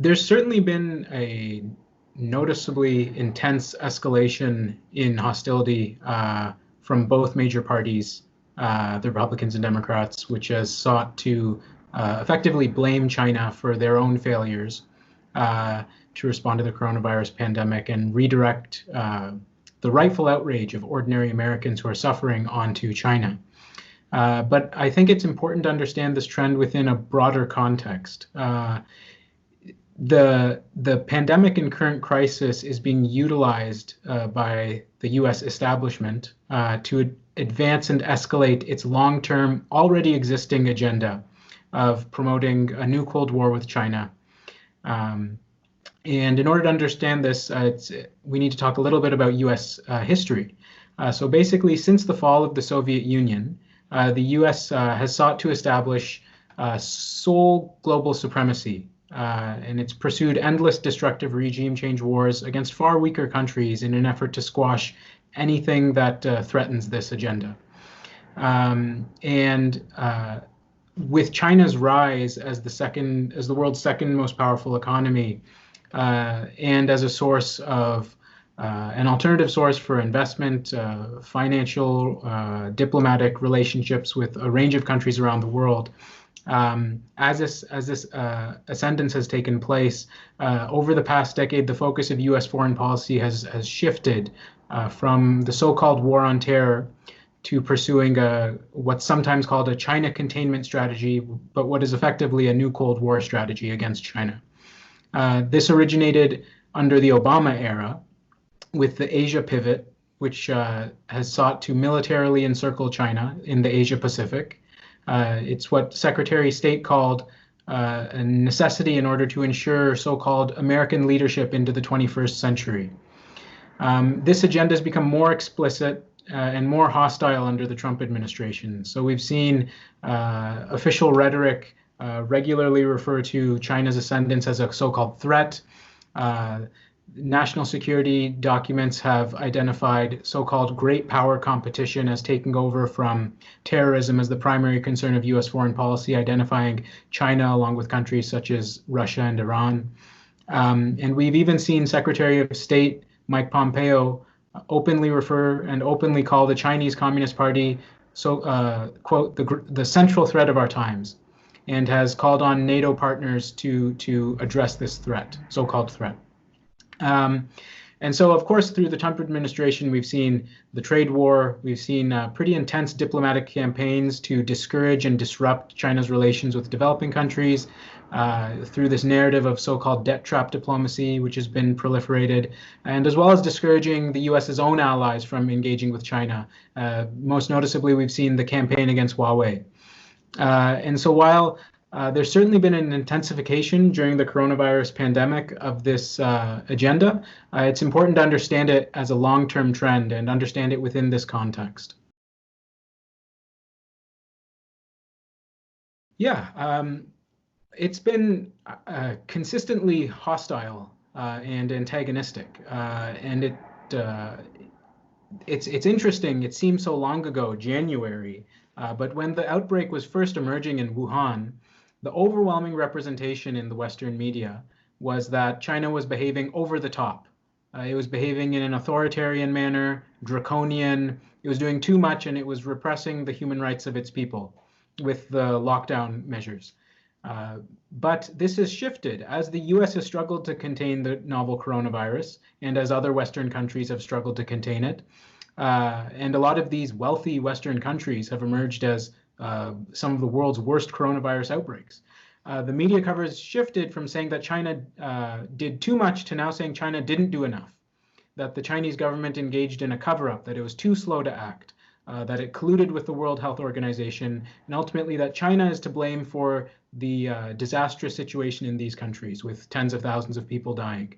There's certainly been a noticeably intense escalation in hostility from both major parties, the Republicans and Democrats, which has sought to effectively blame China for their own failures to respond to the coronavirus pandemic and redirect the rightful outrage of ordinary Americans who are suffering onto China. But I think it's important to understand this trend within a broader context. The pandemic and current crisis is being utilized by the U.S. establishment to advance and escalate its long-term, already existing agenda of promoting a new Cold War with China. And in order to understand this, we need to talk a little bit about U.S. History. So basically, since the fall of the Soviet Union, the U.S. Has sought to establish sole global supremacy. And it's pursued endless destructive regime change wars against far weaker countries in an effort to squash anything that threatens this agenda. With China's rise as the world's second most powerful economy, and as a source of an alternative source for investment, financial, diplomatic relationships with a range of countries around the world. As this ascendance has taken place over the past decade, the focus of U.S. foreign policy has shifted from the so-called war on terror to pursuing what's sometimes called a China containment strategy, but what is effectively a new Cold War strategy against China. This originated under the Obama era with the Asia pivot, which has sought to militarily encircle China in the Asia Pacific. It's what Secretary of State called a necessity in order to ensure so-called American leadership into the 21st century. This agenda has become more explicit and more hostile under the Trump administration. So we've seen official rhetoric regularly refer to China's ascendance as a so-called threat. National security documents have identified so-called great power competition as taking over from terrorism as the primary concern of U.S. foreign policy, identifying China along with countries such as Russia and Iran. And we've even seen Secretary of State Mike Pompeo openly refer and openly call the Chinese Communist Party, quote, the central threat of our times, and has called on NATO partners to address this threat, so-called threat. And so, of course, through the Trump administration, we've seen the trade war. We've seen pretty intense diplomatic campaigns to discourage and disrupt China's relations with developing countries through this narrative of so-called debt trap diplomacy, which has been proliferated, and as well as discouraging the U.S.'s own allies from engaging with China. Most noticeably, we've seen the campaign against Huawei. And so while there's certainly been an intensification during the coronavirus pandemic of this agenda, it's important to understand it as a long-term trend and understand it within this context. Yeah, it's been consistently hostile and antagonistic, and it's interesting. It seems so long ago, January, but when the outbreak was first emerging in Wuhan, the overwhelming representation in the Western media was that China was behaving over the top. It was behaving in an authoritarian manner, draconian. It was doing too much, and it was repressing the human rights of its people with the lockdown measures. But this has shifted as the U.S. has struggled to contain the novel coronavirus, and as other Western countries have struggled to contain it. And a lot of these wealthy Western countries have emerged as some of the world's worst coronavirus outbreaks. The media coverage shifted from saying that China did too much to now saying China didn't do enough, that the Chinese government engaged in a cover-up, that it was too slow to act, that it colluded with the World Health Organization, and ultimately that China is to blame for the disastrous situation in these countries with tens of thousands of people dying.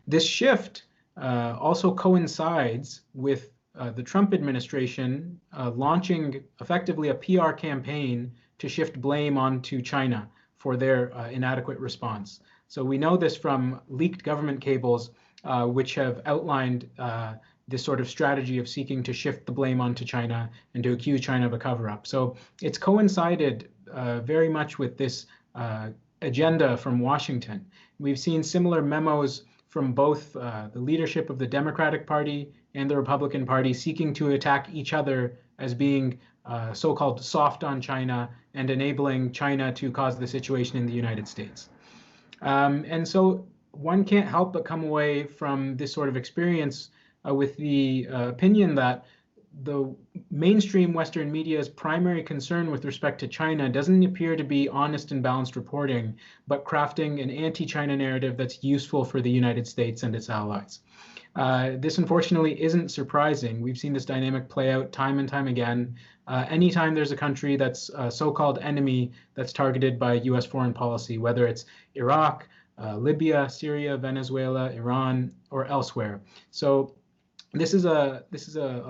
This shift also coincides with the Trump administration launching effectively a PR campaign to shift blame onto China for their inadequate response. So we know this from leaked government cables, which have outlined this sort of strategy of seeking to shift the blame onto China and to accuse China of a cover-up. So it's coincided very much with this agenda from Washington. We've seen similar memos from both the leadership of the Democratic Party and the Republican Party seeking to attack each other as being so-called soft on China and enabling China to cause the situation in the United States. And so one can't help but come away from this sort of experience with the opinion that the mainstream Western media's primary concern with respect to China doesn't appear to be honest and balanced reporting, but crafting an anti-China narrative that's useful for the United States and its allies. This unfortunately isn't surprising. We've seen this dynamic play out time and time again. Anytime there's a country that's a so-called enemy that's targeted by US foreign policy, whether it's Iraq, Libya, Syria, Venezuela, Iran, or elsewhere. So this is a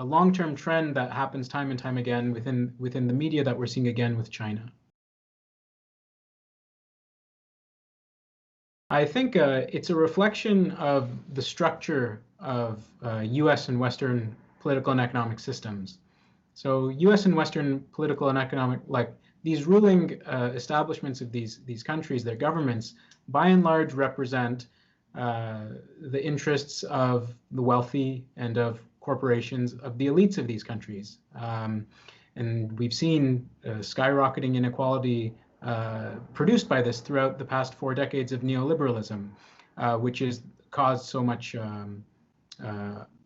long-term trend that happens time and time again within the media that we're seeing again with China. I think it's a reflection of the structure of U.S. and Western political and economic systems. So U.S. and Western political and economic, like these ruling establishments of these countries, their governments, by and large represent the interests of the wealthy and of corporations, of the elites of these countries. And we've seen skyrocketing inequality produced by this throughout the past 4 decades of neoliberalism, which has caused so much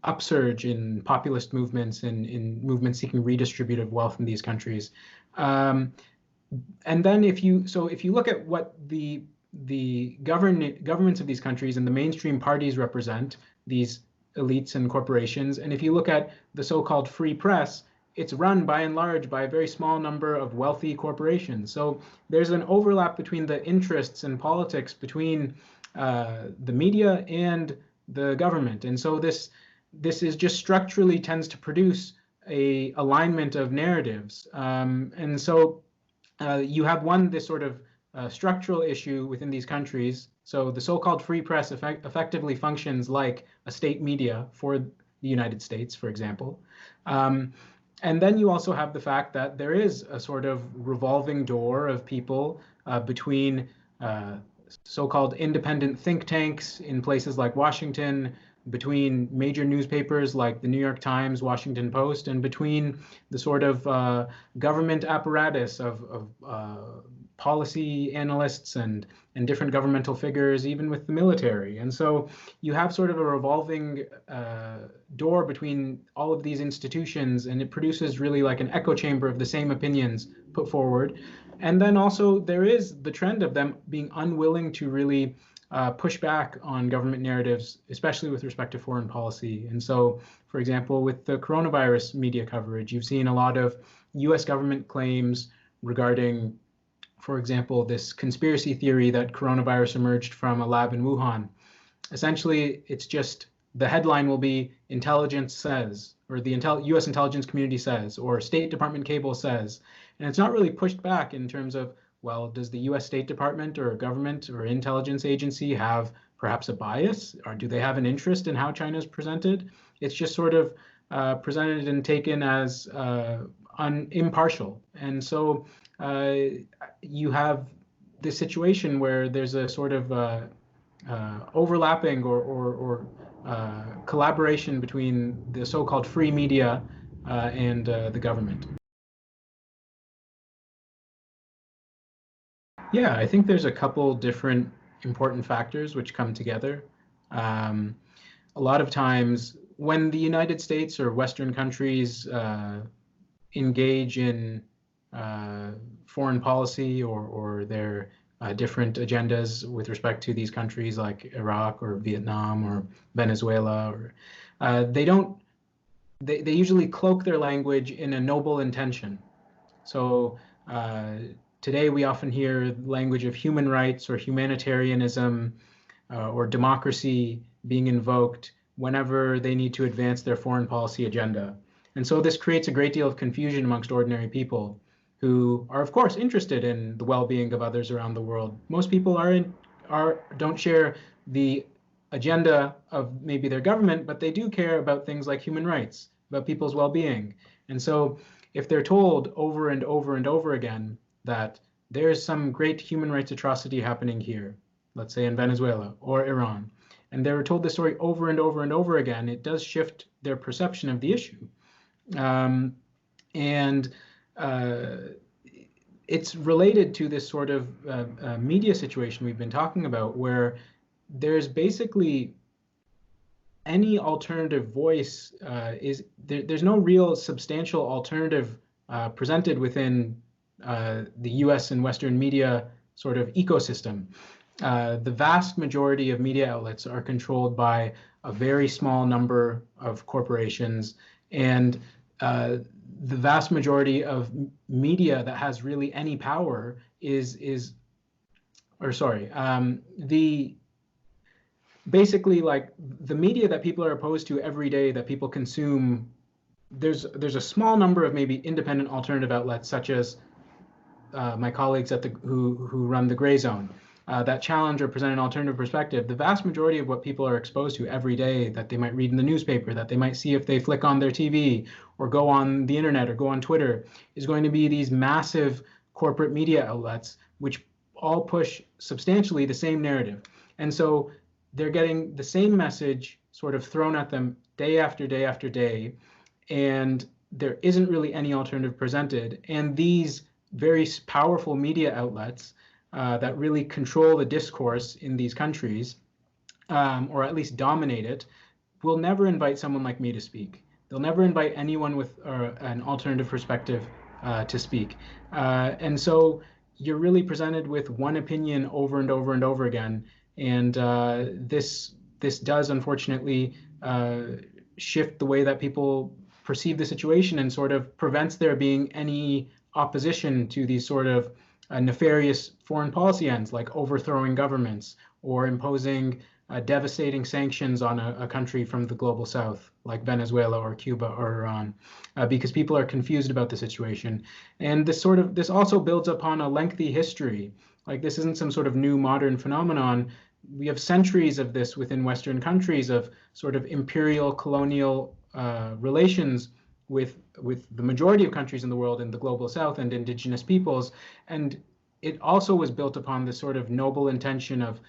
upsurge in populist movements and in movements seeking redistributive wealth in these countries. And then if you look at what the governments of these countries and the mainstream parties represent, these elites and corporations, and if you look at the so-called free press, it's run by and large by a very small number of wealthy corporations. So there's an overlap between the interests and politics between the media and the government. And so this is just structurally tends to produce a alignment of narratives. And so you have this sort of structural issue within these countries. So the so-called free press effectively functions like a state media for the United States, for example. And then you also have the fact that there is a sort of revolving door of people between so-called independent think tanks in places like Washington, between major newspapers like the New York Times, Washington Post, and between the sort of government apparatus of policy analysts and different governmental figures, even with the military. And so you have sort of a revolving door between all of these institutions, and it produces really like an echo chamber of the same opinions put forward. And then also there is the trend of them being unwilling to really push back on government narratives, especially with respect to foreign policy. And so, for example, with the coronavirus media coverage, you've seen a lot of US government claims regarding, for example, this conspiracy theory that coronavirus emerged from a lab in Wuhan. Essentially, it's just the headline will be intelligence says, or the US intelligence community says, or State Department cable says. And it's not really pushed back in terms of, well, does the US State Department or government or intelligence agency have perhaps a bias, or do they have an interest in how China is presented? It's just sort of presented and taken as impartial. And so you have this situation where there's a sort of overlapping or collaboration between the so-called free media and the government. Yeah, I think there's a couple different important factors which come together. A lot of times when the United States or Western countries engage in foreign policy or their different agendas with respect to these countries like Iraq or Vietnam or Venezuela, or they usually cloak their language in a noble intention. So today we often hear language of human rights or humanitarianism or democracy being invoked whenever they need to advance their foreign policy agenda. And so this creates a great deal of confusion amongst ordinary people who are, of course, interested in the well-being of others around the world. Most people don't share the agenda of maybe their government, but they do care about things like human rights, about people's well-being. And so if they're told over and over and over again that there's some great human rights atrocity happening here, let's say in Venezuela or Iran, and they were told the story over and over and over again, it does shift their perception of the issue. And it's related to this sort of media situation we've been talking about, where there's basically any alternative voice there's no real substantial alternative presented within the US and Western media sort of ecosystem. The vast majority of media outlets are controlled by a very small number of corporations, and the vast majority of media that has really any power basically like the media that people are opposed to every day that people consume. There's a small number of maybe independent alternative outlets, such as my colleagues at who run the Grayzone, that challenge or present an alternative perspective. The vast majority of what people are exposed to every day, that they might read in the newspaper, that they might see if they flick on their TV or go on the internet or go on Twitter, is going to be these massive corporate media outlets, which all push substantially the same narrative. And so they're getting the same message sort of thrown at them day after day after day, and there isn't really any alternative presented. And these very powerful media outlets that really control the discourse in these countries, or at least dominate it, will never invite someone like me to speak. They'll never invite anyone with an alternative perspective to speak. And so you're really presented with one opinion over and over and over again. And this does unfortunately shift the way that people perceive the situation, and sort of prevents there being any opposition to these sort of nefarious foreign policy ends, like overthrowing governments or imposing devastating sanctions on a country from the global south, like Venezuela or Cuba or Iran, because people are confused about the situation. And this also builds upon a lengthy history. Like, this isn't some sort of new modern phenomenon. We have centuries of this within Western countries, of sort of imperial colonial relations with the majority of countries in the world in the global south and indigenous peoples. And it also was built upon this sort of noble intention of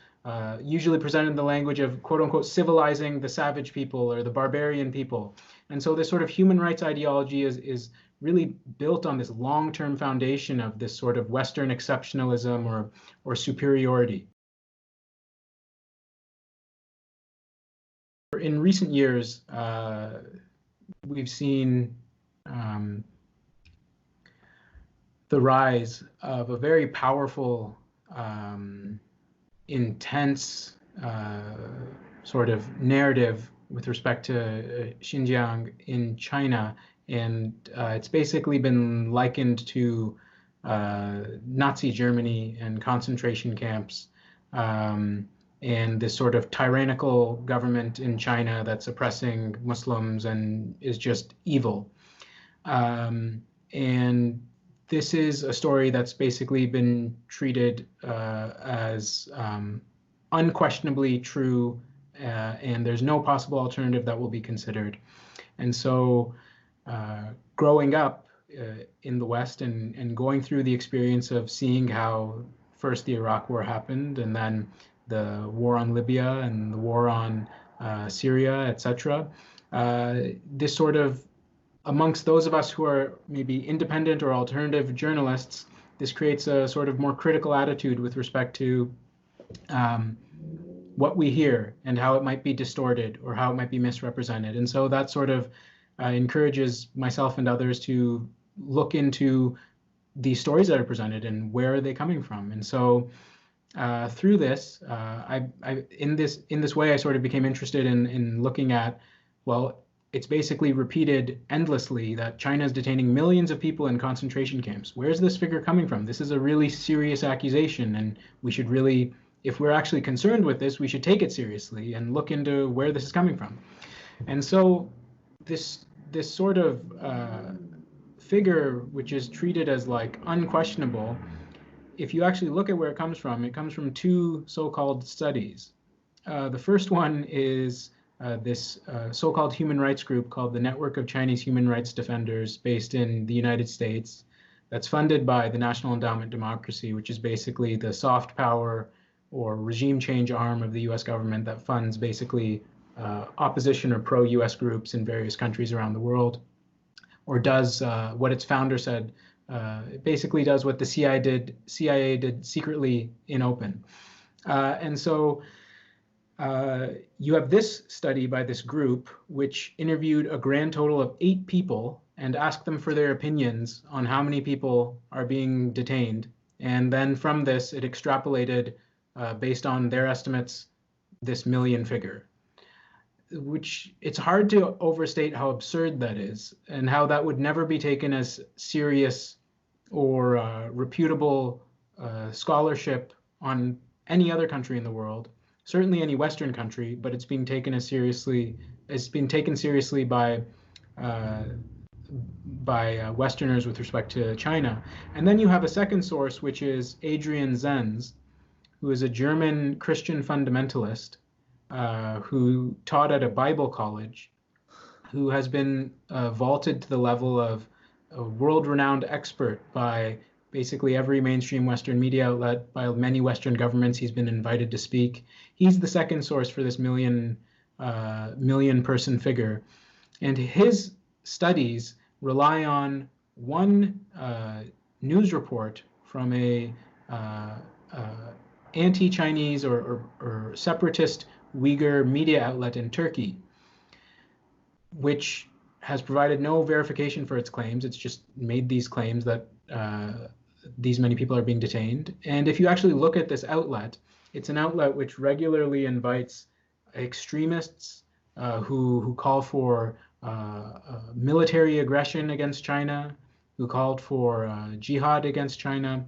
usually presented in the language of quote unquote civilizing the savage people or the barbarian people. And so this sort of human rights ideology is really built on this long-term foundation of this sort of Western exceptionalism or superiority. In recent years, we've seen the rise of a very powerful, intense sort of narrative with respect to Xinjiang in China. And it's basically been likened to Nazi Germany and concentration camps, and this sort of tyrannical government in China that's oppressing Muslims and is just evil. And this is a story that's basically been treated as unquestionably true, and there's no possible alternative that will be considered. And so growing up in the West and going through the experience of seeing how first the Iraq War happened, and then the war on Libya and the war on Syria, etc. This sort of, amongst those of us who are maybe independent or alternative journalists, this creates a sort of more critical attitude with respect to what we hear and how it might be distorted or how it might be misrepresented. And so that sort of encourages myself and others to look into the stories that are presented and where are they coming from. And so through this, in this way, I sort of became interested in looking at, well, it's basically repeated endlessly that China is detaining millions of people in concentration camps. Where's this figure coming from? This is a really serious accusation, and we should really, if we're actually concerned with this, we should take it seriously and look into where this is coming from. And so this sort of figure, which is treated as like unquestionable, if you actually look at where it comes from two so-called studies. The first one is this so-called human rights group called the Network of Chinese Human Rights Defenders, based in the United States. that's funded by the National Endowment Democracy, which is basically the soft power or regime change arm of the US government that funds basically opposition or pro-US groups in various countries around the world, or does what its founder said. It basically does what the CIA did secretly in open. And so you have this study by this group, which interviewed a grand total of 8 people and asked them for their opinions on how many people are being detained. And then from this, it extrapolated, based on their estimates, this million figure, which it's hard to overstate how absurd that is and how that would never be taken as serious or reputable scholarship on any other country in the world, certainly any Western country, but it's being taken as seriously. It's been taken seriously by Westerners with respect to China. And then you have a second source, which is Adrian Zenz, who is a German Christian fundamentalist who taught at a Bible college, who has been vaulted to the level of a world-renowned expert by basically every mainstream Western media outlet, by many Western governments. He's been invited to speak. He's the second source for this million person figure. And his studies rely on one news report from a anti-Chinese or separatist Uyghur media outlet in Turkey, which has provided no verification for its claims. It's just made these claims that these many people are being detained. And if you actually look at this outlet, it's an outlet which regularly invites extremists who call for military aggression against China, who called for jihad against China.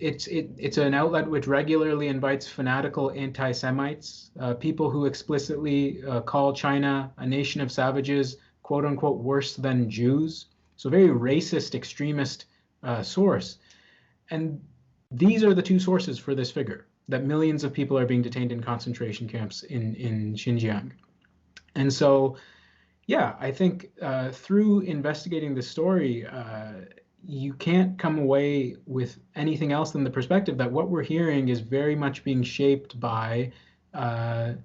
It's an outlet which regularly invites fanatical anti-Semites, people who explicitly call China a nation of savages, quote unquote, worse than Jews. So very racist, extremist source. And these are the two sources for this figure, that millions of people are being detained in concentration camps in Xinjiang. And so, yeah, I think through investigating the story, you can't come away with anything else than the perspective that what we're hearing is very much being shaped by the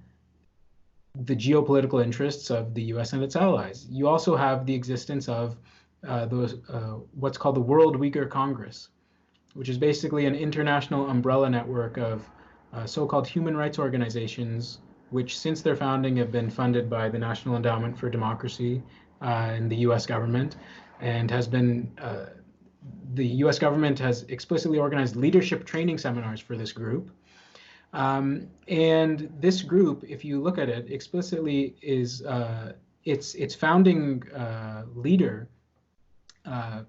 geopolitical interests of the US and its allies. You also have the existence of what's called the World Uyghur Congress, which is basically an international umbrella network of so-called human rights organizations, which since their founding have been funded by the National Endowment for Democracy and the US government, and has been the US government has explicitly organized leadership training seminars for this group. And this group, if you look at it explicitly, is its founding leader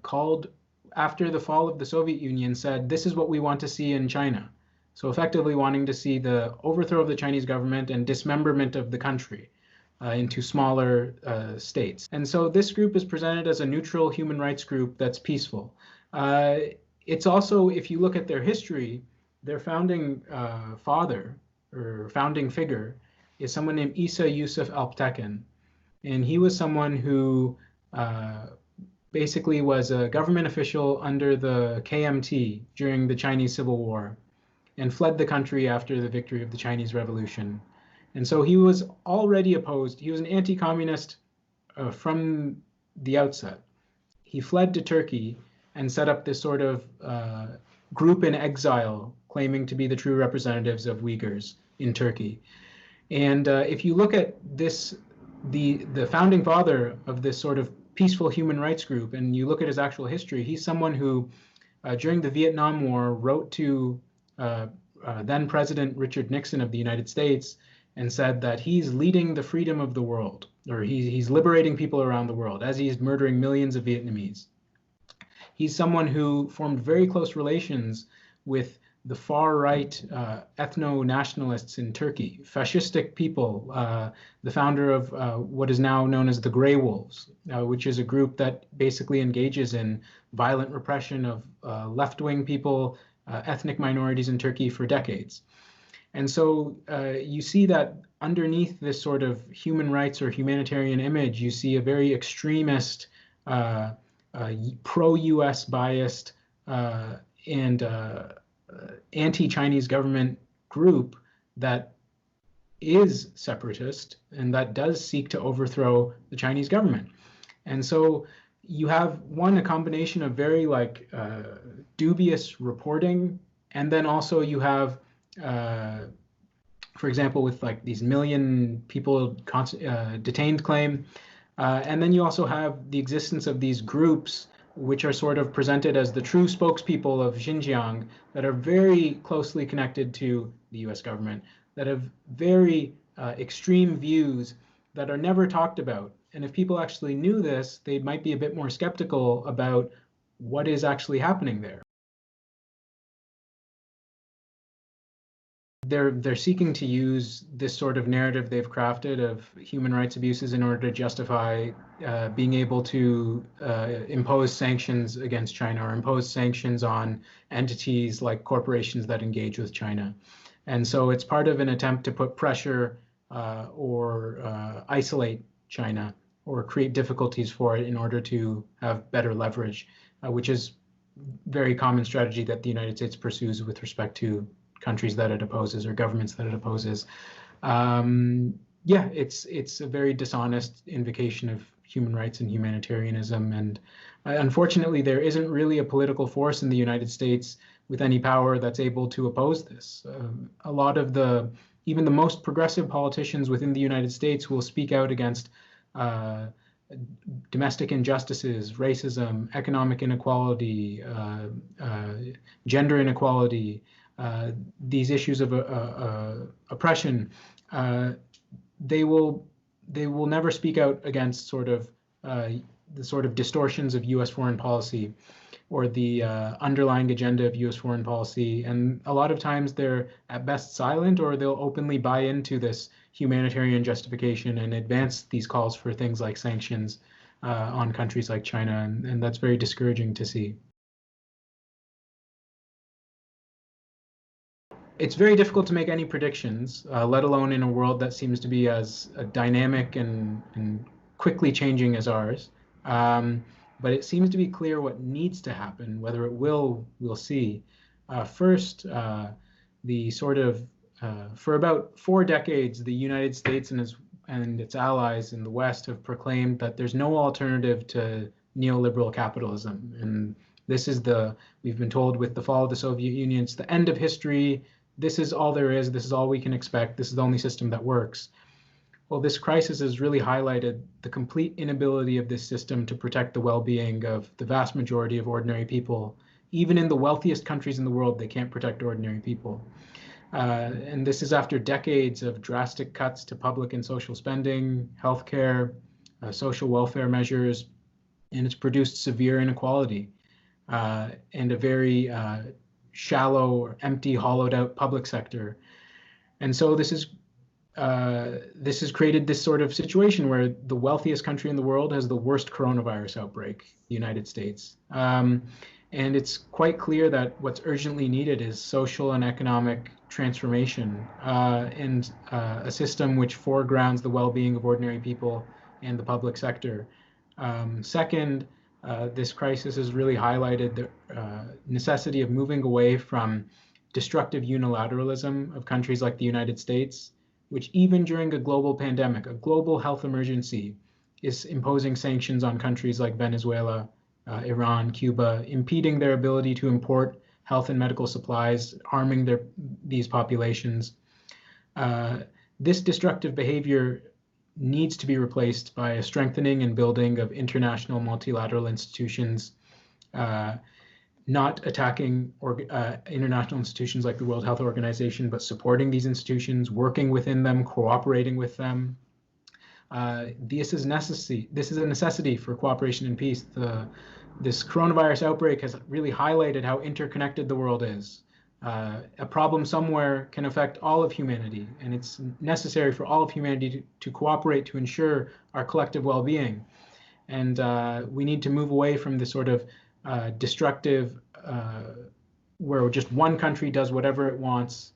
called, after the fall of the Soviet Union, said, this is what we want to see in China. So effectively wanting to see the overthrow of the Chinese government and dismemberment of the country into smaller states. And so this group is presented as a neutral human rights group that's peaceful. It's also, if you look at their history, their founding father or founding figure is someone named Isa Yusuf Alptekin. And he was someone who basically was a government official under the KMT during the Chinese Civil War and fled the country after the victory of the Chinese Revolution. And so he was already opposed. He was an anti-communist from the outset. He fled to Turkey and set up this sort of group in exile, claiming to be the true representatives of Uyghurs in Turkey. And if you look at this, the founding father of this sort of peaceful human rights group, and you look at his actual history, he's someone who, during the Vietnam War, wrote to then President Richard Nixon of the United States and said that he's leading the freedom of the world, or he's liberating people around the world as he's murdering millions of Vietnamese. He's someone who formed very close relations with the far-right ethno-nationalists in Turkey, fascistic people, the founder of what is now known as the Grey Wolves, which is a group that basically engages in violent repression of left-wing people, ethnic minorities in Turkey for decades. And so you see that underneath this sort of human rights or humanitarian image, you see a very extremist pro-US biased and anti-Chinese government group that is separatist and that does seek to overthrow the Chinese government. And so you have a combination of very dubious reporting, and then also you have, for example, with these million people detained claim, and then you also have the existence of these groups which are sort of presented as the true spokespeople of Xinjiang that are very closely connected to the US government, that have very extreme views that are never talked about. And if people actually knew this, they might be a bit more skeptical about what is actually happening there. They're seeking to use this sort of narrative they've crafted of human rights abuses in order to justify being able to impose sanctions against China or impose sanctions on entities like corporations that engage with China. And so it's part of an attempt to put pressure or isolate China or create difficulties for it in order to have better leverage, which is very common strategy that the United States pursues with respect to countries that it opposes or governments that it opposes. Yeah, it's a very dishonest invocation of human rights and humanitarianism. And unfortunately, there isn't really a political force in the United States with any power that's able to oppose this. A lot of even the most progressive politicians within the United States will speak out against domestic injustices, racism, economic inequality, gender inequality, these issues of oppression. They will never speak out against the sort of distortions of U.S. foreign policy or the underlying agenda of U.S. foreign policy. And a lot of times they're at best silent, or they'll openly buy into this humanitarian justification and advance these calls for things like sanctions on countries like China. And that's very discouraging to see. It's very difficult to make any predictions, let alone in a world that seems to be as dynamic and quickly changing as ours. But it seems to be clear what needs to happen. Whether it will, we'll see. First, for about 4 decades, the United States and its allies in the West have proclaimed that there's no alternative to neoliberal capitalism. And this is we've been told with the fall of the Soviet Union, it's the end of history. This is all there is. This is all we can expect. This is the only system that works. Well, this crisis has really highlighted the complete inability of this system to protect the well-being of the vast majority of ordinary people. Even in the wealthiest countries in the world, they can't protect ordinary people. And this is after decades of drastic cuts to public and social spending, healthcare, social welfare measures, and it's produced severe inequality and a very shallow or empty, hollowed out public sector. And so this has created this sort of situation where the wealthiest country in the world has the worst coronavirus outbreak, the United States. And it's quite clear that what's urgently needed is social and economic transformation and a system which foregrounds the well-being of ordinary people and the public sector. Second, this crisis has really highlighted the necessity of moving away from destructive unilateralism of countries like the United States, which even during a global pandemic, a global health emergency, is imposing sanctions on countries like Venezuela, Iran, Cuba, impeding their ability to import health and medical supplies, harming these populations. This destructive behavior needs to be replaced by a strengthening and building of international multilateral institutions, not attacking international institutions like the World Health Organization, but supporting these institutions, working within them, cooperating with them. This is a necessity for cooperation and peace. This coronavirus outbreak has really highlighted how interconnected the world is. A problem somewhere can affect all of humanity, and it's necessary for all of humanity to cooperate to ensure our collective well-being. And we need to move away from this sort of destructive, where just one country does whatever it wants,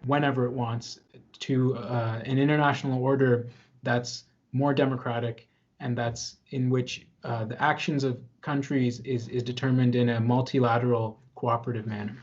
whenever it wants, to an international order that's more democratic and that's in which the actions of countries is determined in a multilateral cooperative manner.